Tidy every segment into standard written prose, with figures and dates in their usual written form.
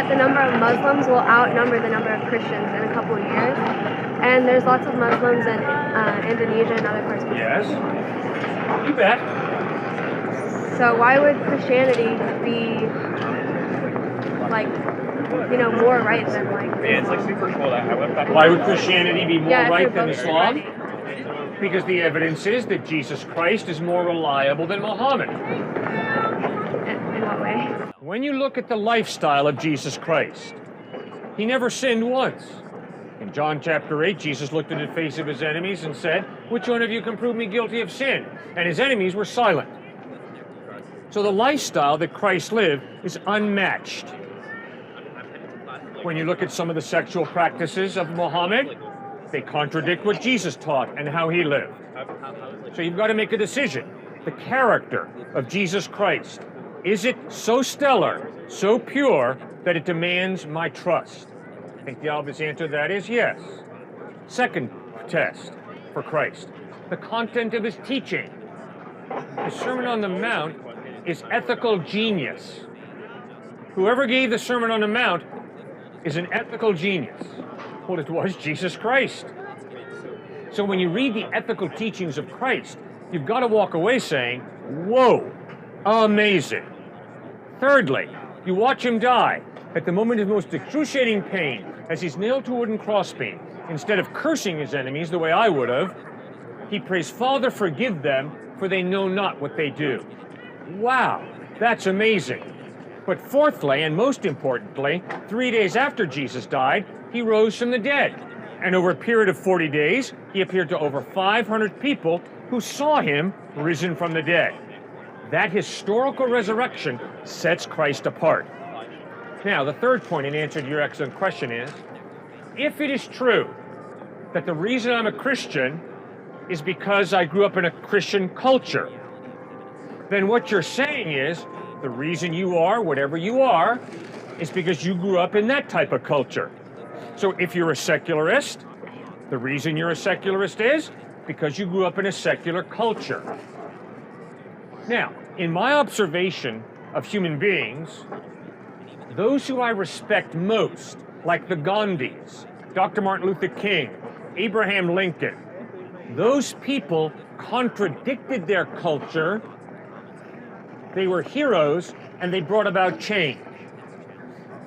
that the number of Muslims will outnumber the number of Christians in a couple of years. And there's lots of Muslims in Indonesia and other parts of the world. Yes. You bet. So why would Christianity be, like, more right than, like, Yeah, it's like super cool. Why would Christianity be more if right you're than both Islam? right. Because the evidence is that Jesus Christ is more reliable than Muhammad. In what way? When you look at the lifestyle of Jesus Christ, he never sinned once. In John chapter 8, Jesus looked into the face of his enemies and said, "Which one of you can prove me guilty of sin?" And his enemies were silent. So the lifestyle that Christ lived is unmatched. When you look at some of the sexual practices of Muhammad, they contradict what Jesus taught and how he lived. So you've got to make a decision. The character of Jesus Christ, is it so stellar, so pure, that it demands my trust? I think the obvious answer to that is yes. Second test for Christ, the content of his teaching. The Sermon on the Mount is ethical genius. Whoever gave the Sermon on the Mount is an ethical genius. Well, it was Jesus Christ. So when you read the ethical teachings of Christ, you've got to walk away saying, whoa, amazing. Thirdly, you watch him die at the moment of most excruciating pain as he's nailed to a wooden crossbeam. Instead of cursing his enemies the way I would have, he prays, "Father, forgive them, for they know not what they do." Wow, that's amazing. But fourthly, and most importantly, 3 days after Jesus died, he rose from the dead. And over a period of 40 days, he appeared to over 500 people who saw him risen from the dead. That historical resurrection sets Christ apart. Now, the third point in answer to your excellent question is, if it is true that the reason I'm a Christian is because I grew up in a Christian culture, then what you're saying is the reason you are whatever you are is because you grew up in that type of culture. So if you're a secularist, the reason you're a secularist is because you grew up in a secular culture. Now, in my observation of human beings, those who I respect most, like the Gandhis, Dr. Martin Luther King, Abraham Lincoln, those people contradicted their culture. They were heroes, and they brought about change.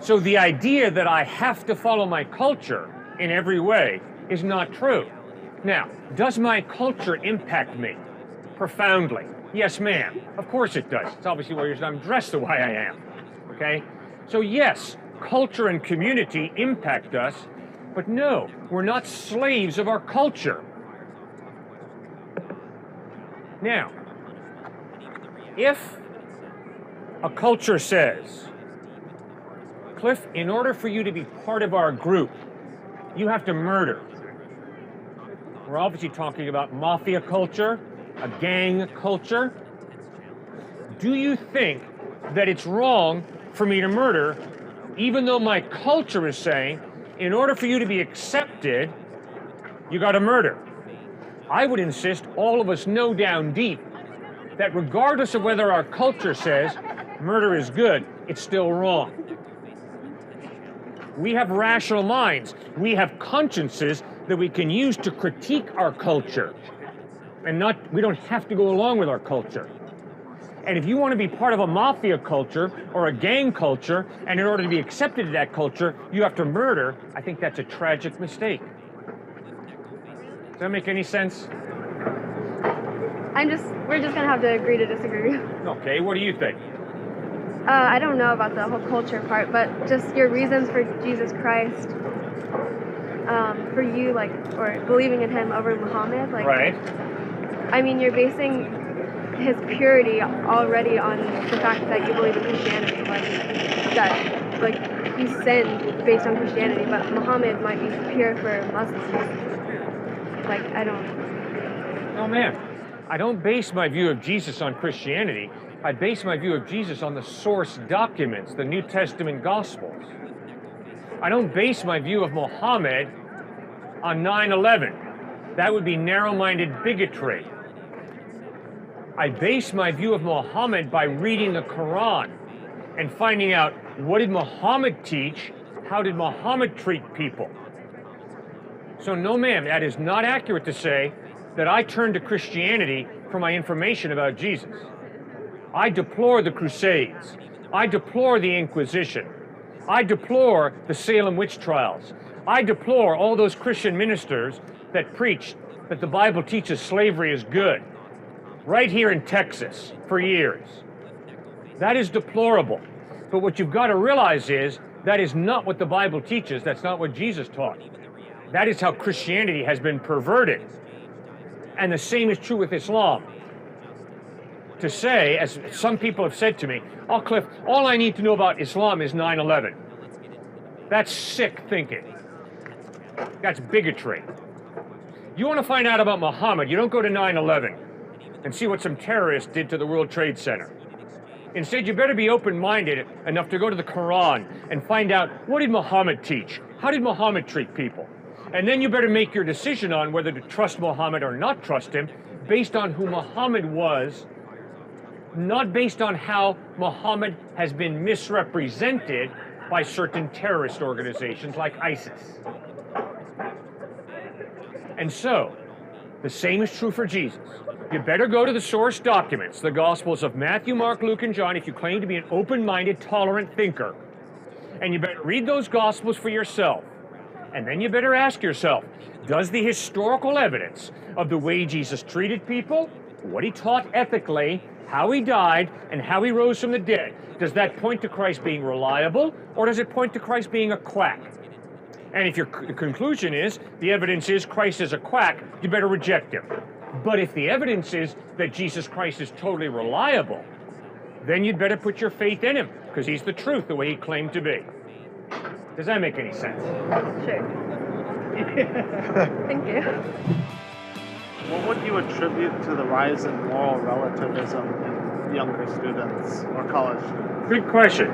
So the idea that I have to follow my culture in every way is not true. Now, does my culture impact me profoundly? Yes, ma'am. Of course it does. It's obviously why I'm dressed the way I am. Okay? So yes, culture and community impact us, but no, we're not slaves of our culture. Now, if a culture says, Cliff, in order for you to be part of our group, you have to murder. We're obviously talking about mafia culture, a gang culture. Do you think that it's wrong for me to murder, even though my culture is saying, in order for you to be accepted, you got to murder? I would insist all of us know down deep that regardless of whether our culture says murder is good, it's still wrong. We have rational minds. We have consciences that we can use to critique our culture. And we don't have to go along with our culture. And if you want to be part of a mafia culture or a gang culture, and in order to be accepted in that culture, you have to murder, I think that's a tragic mistake. Does that make any sense? We're just gonna have to agree to disagree. Okay, what do you think? I don't know about the whole culture part, but just your reasons for Jesus Christ, for you, like, or believing in him over Muhammad, like. Right. I mean, you're basing his purity already on the fact that you believe in Christianity, like he sinned based on Christianity, but Muhammad might be pure for Muslims. Like, I don't. Oh man, I don't base my view of Jesus on Christianity. I base my view of Jesus on the source documents, the New Testament Gospels. I don't base my view of Muhammad on 9/11. That would be narrow-minded bigotry. I base my view of Muhammad by reading the Quran and finding out what did Muhammad teach? How did Muhammad treat people? So no, ma'am, that is not accurate to say that I turn to Christianity for my information about Jesus. I deplore the Crusades. I deplore the Inquisition. I deplore the Salem witch trials. I deplore all those Christian ministers that preached that the Bible teaches slavery is good, right here in Texas for years. That is deplorable. But what you've got to realize is that is not what the Bible teaches. That's not what Jesus taught. That is how Christianity has been perverted. And the same is true with Islam. To say, as some people have said to me, oh, Cliff, all I need to know about Islam is 9/11. That's sick thinking. That's bigotry. You want to find out about Muhammad, you don't go to 9/11 and see what some terrorists did to the World Trade Center. Instead, you better be open-minded enough to go to the Quran and find out, what did Muhammad teach? How did Muhammad treat people? And then you better make your decision on whether to trust Muhammad or not trust him based on who Muhammad was, not based on how Muhammad has been misrepresented by certain terrorist organizations like ISIS. And so, the same is true for Jesus. You better go to the source documents, the Gospels of Matthew, Mark, Luke, and John, if you claim to be an open-minded, tolerant thinker. And you better read those Gospels for yourself. And then you better ask yourself, does the historical evidence of the way Jesus treated people, what he taught ethically, how he died, and how he rose from the dead, does that point to Christ being reliable, or does it point to Christ being a quack? And if your conclusion is, the evidence is Christ is a quack, you better reject him. But if the evidence is that Jesus Christ is totally reliable, then you'd better put your faith in him, because he's the truth the way he claimed to be. Does that make any sense? Sure. Thank you. What would you attribute to the rise in moral relativism in younger students or college students? Good question.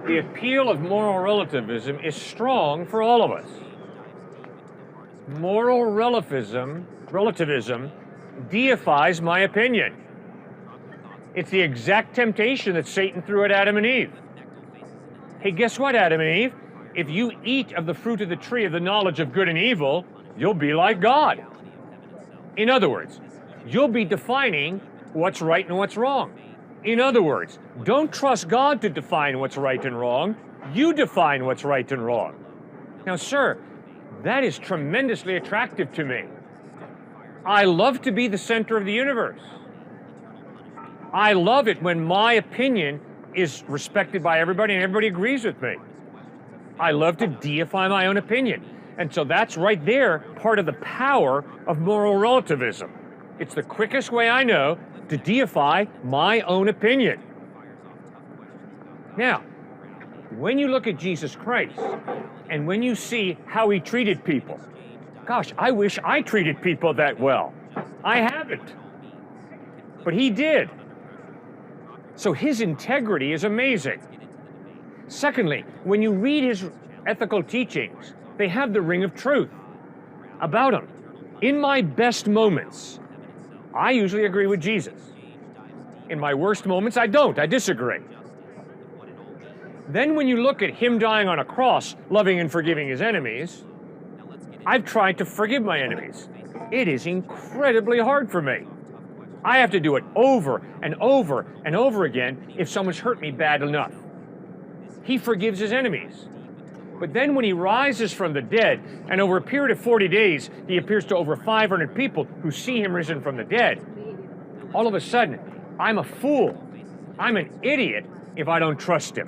The appeal of moral relativism is strong for all of us. Moral relativism deifies my opinion. It's the exact temptation that Satan threw at Adam and Eve. Hey, guess what, Adam and Eve? If you eat of the fruit of the tree of the knowledge of good and evil, you'll be like God. In other words, you'll be defining what's right and what's wrong. In other words, don't trust God to define what's right and wrong. You define what's right and wrong. Now, sir, that is tremendously attractive to me. I love to be the center of the universe. I love it when my opinion is respected by everybody and everybody agrees with me. I love to deify my own opinion. And so that's right there, part of the power of moral relativism. It's the quickest way I know to deify my own opinion. Now, when you look at Jesus Christ and when you see how he treated people, gosh, I wish I treated people that well. I haven't. But he did. So his integrity is amazing. Secondly, when you read his ethical teachings, they have the ring of truth about him. In my best moments, I usually agree with Jesus. In my worst moments, I don't. I disagree. Then when you look at him dying on a cross, loving and forgiving his enemies, I've tried to forgive my enemies. It is incredibly hard for me. I have to do it over and over and over again if someone's hurt me bad enough. He forgives his enemies. But then when he rises from the dead, and over a period of 40 days, he appears to over 500 people who see him risen from the dead, all of a sudden, I'm a fool. I'm an idiot if I don't trust him.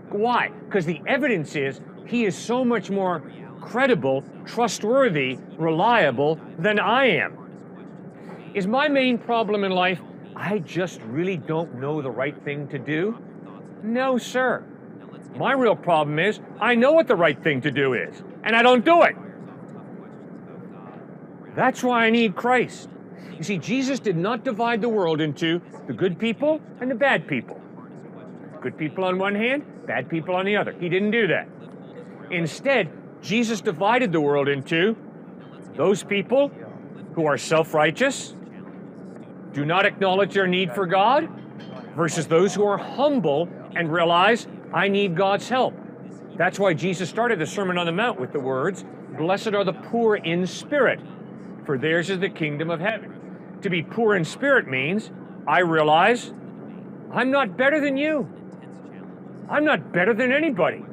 Why? Because the evidence is he is so much more credible, trustworthy, reliable than I am. Is my main problem in life, I just really don't know the right thing to do? No, sir. My real problem is, I know what the right thing to do is, and I don't do it. That's why I need Christ. You see, Jesus did not divide the world into the good people and the bad people. Good people on one hand, bad people on the other. He didn't do that. Instead, Jesus divided the world into those people who are self-righteous, do not acknowledge their need for God, versus those who are humble and realize I need God's help. That's why Jesus started the Sermon on the Mount with the words, "Blessed are the poor in spirit, for theirs is the kingdom of heaven." To be poor in spirit means I realize I'm not better than you. I'm not better than anybody.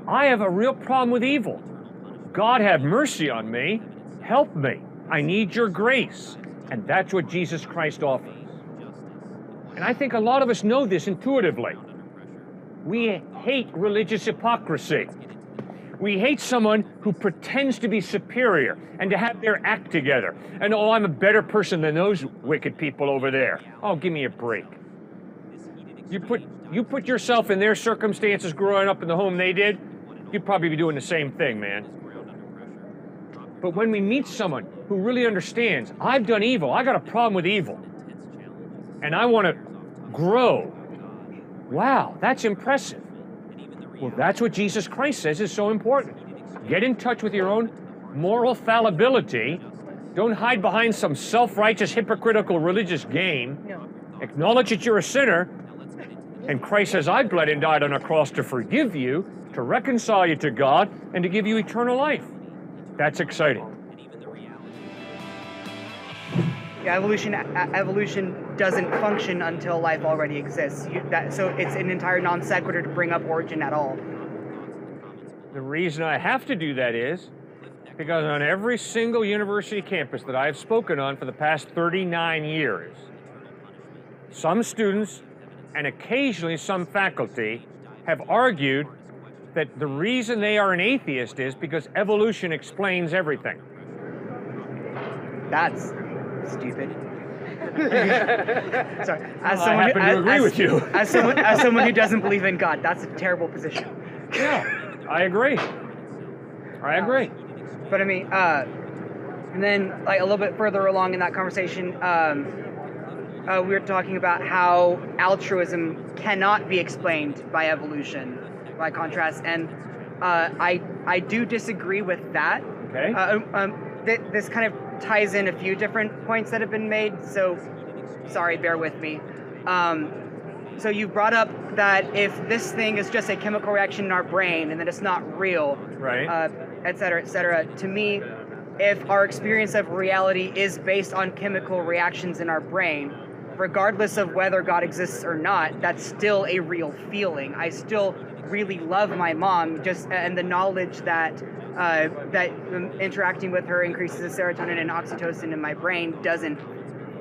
I have a real problem with evil. God, have mercy on me. Help me. I need your grace. And that's what Jesus Christ offers. And I think a lot of us know this intuitively. We hate religious hypocrisy. We hate someone who pretends to be superior and to have their act together. And, oh, I'm a better person than those wicked people over there. Oh, give me a break. You put yourself in their circumstances growing up in the home they did, you'd probably be doing the same thing, man. But when we meet someone who really understands, I've done evil, I got a problem with evil, and I want to grow, wow, that's impressive. Well, that's what Jesus Christ says is so important. Get in touch with your own moral fallibility. Don't hide behind some self-righteous, hypocritical religious game. Acknowledge that you're a sinner, and Christ says, I bled and died on a cross to forgive you, to reconcile you to God, and to give you eternal life. That's exciting. Yeah, evolution doesn't function until life already exists. So it's an entire non sequitur to bring up origin at all. The reason I have to do that is because on every single university campus that I've spoken on for the past 39 years, some students and occasionally some faculty have argued that the reason they are an atheist is because evolution explains everything. That's stupid. Sorry. I happen to agree with you. As someone who doesn't believe in God, that's a terrible position. Yeah, I agree. I agree. But I mean, and then like a little bit further along in that conversation, we were talking about how altruism cannot be explained by evolution, by contrast, and I do disagree with that. Okay. This kind of ties in a few different points that have been made, so sorry, bear with me. So you brought up that if this thing is just a chemical reaction in our brain and that it's not real, right, et cetera, to me, if our experience of reality is based on chemical reactions in our brain, regardless of whether God exists or not, that's still a real feeling. I still really love my mom, and the knowledge that interacting with her increases the serotonin and oxytocin in my brain doesn't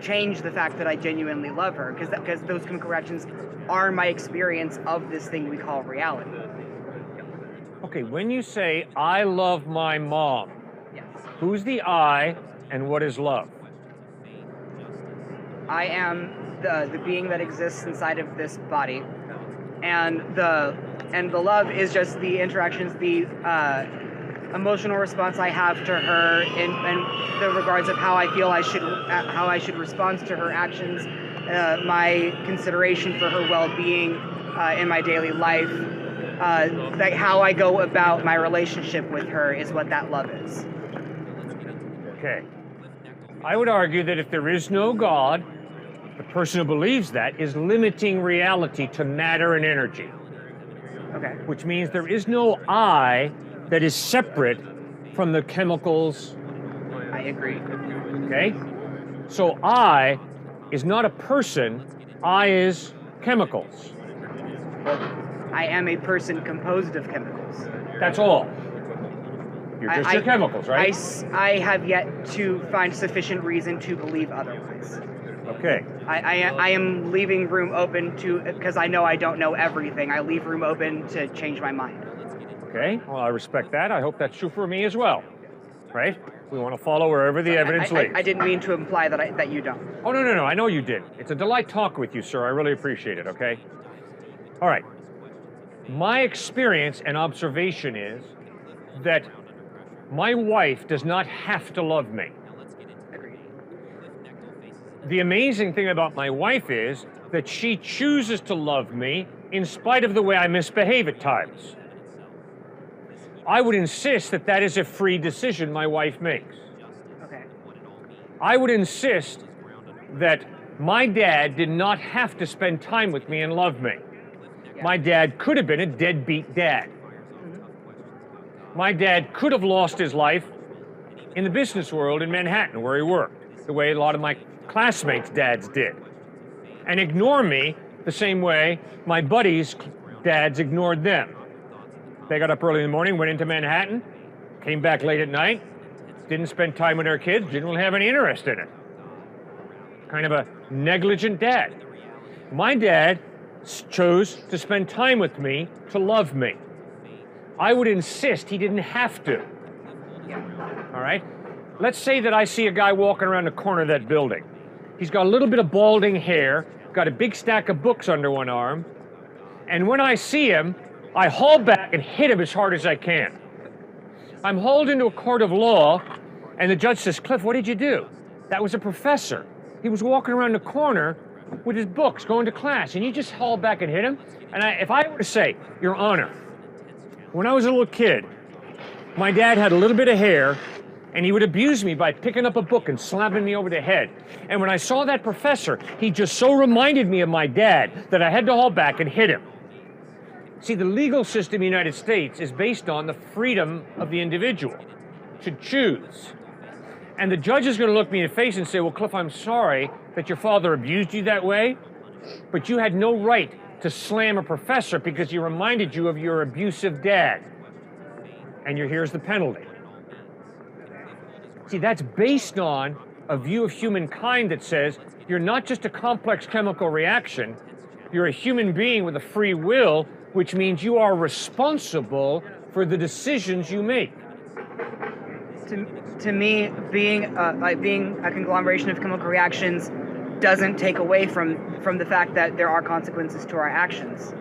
change the fact that I genuinely love her, because those chemical reactions are my experience of this thing we call reality. Okay, when you say, I love my mom, Yes. who's the I and what is love? I am the being that exists inside of this body, and the love is just the interactions, the emotional response I have to her in the regards of how I feel how I should respond to her actions, my consideration for her well-being in my daily life, like how I go about my relationship with her is what that love is. Okay. I would argue that if there is no God, the person who believes that is limiting reality to matter and energy. Okay. Which means there is no I that is separate from the chemicals. I agree. Okay? So I is not a person, I is chemicals. I am a person composed of chemicals. That's all. You're just your chemicals, right? I have yet to find sufficient reason to believe otherwise. Okay. I am leaving room open because I know I don't know everything. I leave room open to change my mind. Okay, well, I respect that. I hope that's true for me as well, right? We want to follow wherever the evidence leads. I didn't mean to imply that you don't. Oh, no, I know you did. It's a delight talking with you, sir. I really appreciate it, okay? All right. My experience and observation is that my wife does not have to love me. The amazing thing about my wife is that she chooses to love me in spite of the way I misbehave at times. I would insist that that is a free decision my wife makes. Okay. I would insist that my dad did not have to spend time with me and love me. My dad could have been a deadbeat dad. My dad could have lost his life in the business world in Manhattan where he worked, the way a lot of my classmates' dads did, and ignore me the same way my buddies' dads ignored them. They got up early in the morning, went into Manhattan, came back late at night, didn't spend time with their kids, didn't really have any interest in it. Kind of a negligent dad. My dad chose to spend time with me, to love me. I would insist he didn't have to. All right? Let's say that I see a guy walking around the corner of that building. He's got a little bit of balding hair, got a big stack of books under one arm, and when I see him, I haul back and hit him as hard as I can. I'm hauled into a court of law, and the judge says, Cliff, what did you do? That was a professor. He was walking around the corner with his books, going to class, and you just haul back and hit him? And if I were to say, Your Honor, when I was a little kid, my dad had a little bit of hair, and he would abuse me by picking up a book and slapping me over the head. And when I saw that professor, he just so reminded me of my dad that I had to haul back and hit him. See, the legal system in the United States is based on the freedom of the individual to choose. And the judge is going to look me in the face and say, well, Cliff, I'm sorry that your father abused you that way, but you had no right to slam a professor because he reminded you of your abusive dad. And here's the penalty. See, that's based on a view of humankind that says you're not just a complex chemical reaction, you're a human being with a free will, which means you are responsible for the decisions you make. To me, being a conglomeration of chemical reactions doesn't take away from the fact that there are consequences to our actions.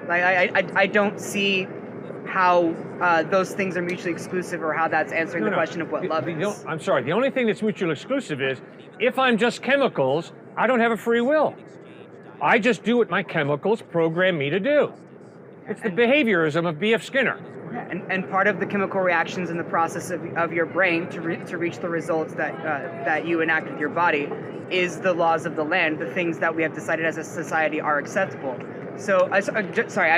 I don't see how those things are mutually exclusive or how that's answering the question of what love is. I'm sorry, the only thing that's mutually exclusive is if I'm just chemicals, I don't have a free will. I just do what my chemicals program me to do. It's the behaviorism of B.F. Skinner. And part of the chemical reactions in the process of your brain to reach the results that you enact with your body is the laws of the land, the things that we have decided as a society are acceptable. So, sorry,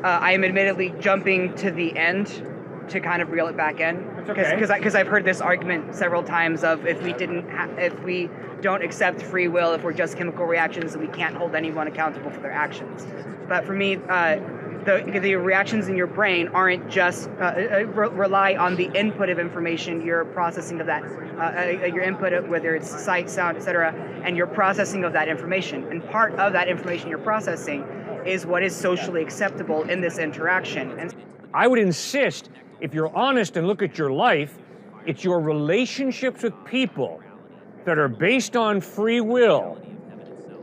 I am admittedly jumping to the end to kind of reel it back in, because I've heard this argument several times of if we don't accept free will, if we're just chemical reactions, then we can't hold anyone accountable for their actions. But for me, the reactions in your brain aren't just rely on the input of information, your processing of that, your input, whether it's sight, sound, etc., and your processing of that information. And part of that information you're processing is what is socially acceptable in this interaction. And I would insist, if you're honest and look at your life, it's your relationships with people that are based on free will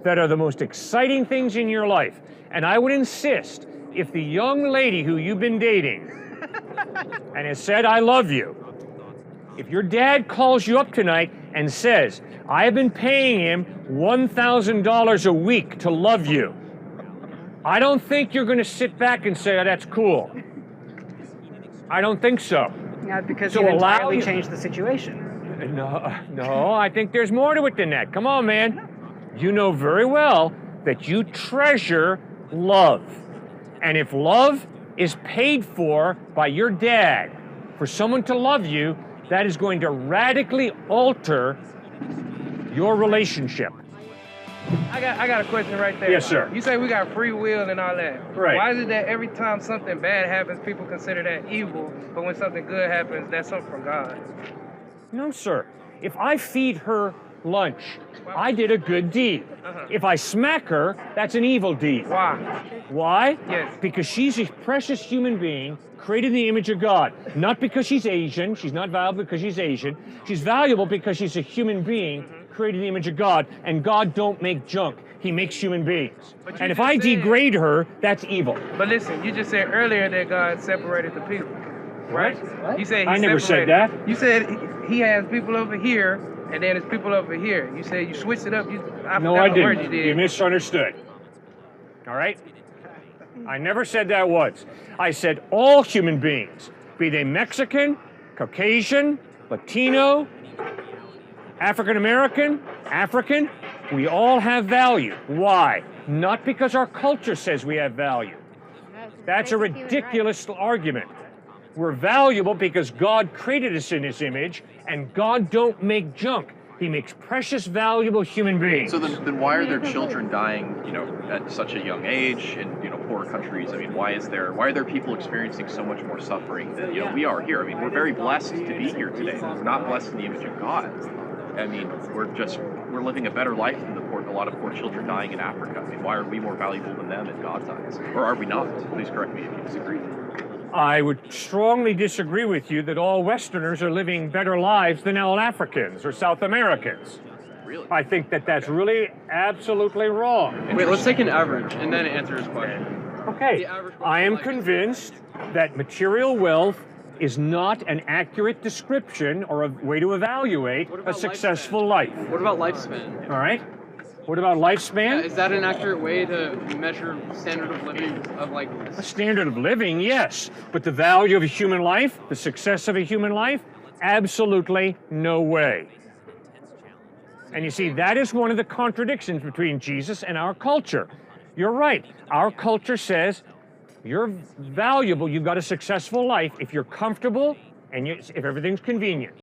that are the most exciting things in your life. And I would insist, if the young lady who you've been dating and has said, I love you, if your dad calls you up tonight and says, I have been paying him $1,000 a week to love you, I don't think you're going to sit back and say, oh, that's cool. I don't think so. Yeah, because you entirely changed the situation. No, I think there's more to it than that. Come on, man. You know very well that you treasure love. And if love is paid for by your dad for someone to love you, that is going to radically alter your relationship. I got a question right there. Yes, sir. You say we got free will and all that. Right. Why is it that every time something bad happens, people consider that evil, but when something good happens, that's something from God? No, sir. If I feed her lunch, I did a good deed. If I smack her, that's an evil deed. Why? Why? Yes. Because she's a precious human being, created in the image of God. Not because she's Asian. She's not valuable because she's Asian. She's valuable because she's a human being, created in the image of God, and God don't make junk. He makes human beings. And if I degrade her, that's evil. But listen, you just said earlier that God separated the people, right? What? You said I never said that. You said he has people over here, and then there's people over here. You said you switched it up. No, I didn't. You misunderstood. All right? I never said that once. I said all human beings, be they Mexican, Caucasian, Latino, African-American, African, we all have value. Why? Not because our culture says we have value. That's a Basic human ridiculous argument. We're valuable because God created us in his image, and God don't make junk. He makes precious, valuable human beings. So then why are there children dying, you know, at such a young age in, you know, poor countries? I mean, why are there people experiencing so much more suffering than, you know, we are here? I mean, we're very blessed to be here today. We're not blessed in the image of God. I mean, we're living a better life than a lot of poor children dying in Africa. I mean, why are we more valuable than them in God's eyes? Or are we not? Please correct me if you disagree. I would strongly disagree with you that all Westerners are living better lives than all Africans or South Americans. Really? I think that that's really absolutely wrong. Wait, let's take an average and then answer his question. Okay, The average I am person convinced that material wealth is not an accurate description or a way to evaluate What a about successful life. What about lifespan? All right? What about lifespan? Yeah, is that an accurate way to measure standard of living of like A standard of living, yes. But the value of a human life, the success of a human life, absolutely no way. And you see, that is one of the contradictions between Jesus and our culture. You're right. Our culture says you're valuable, you've got a successful life if you're comfortable and if everything's convenient.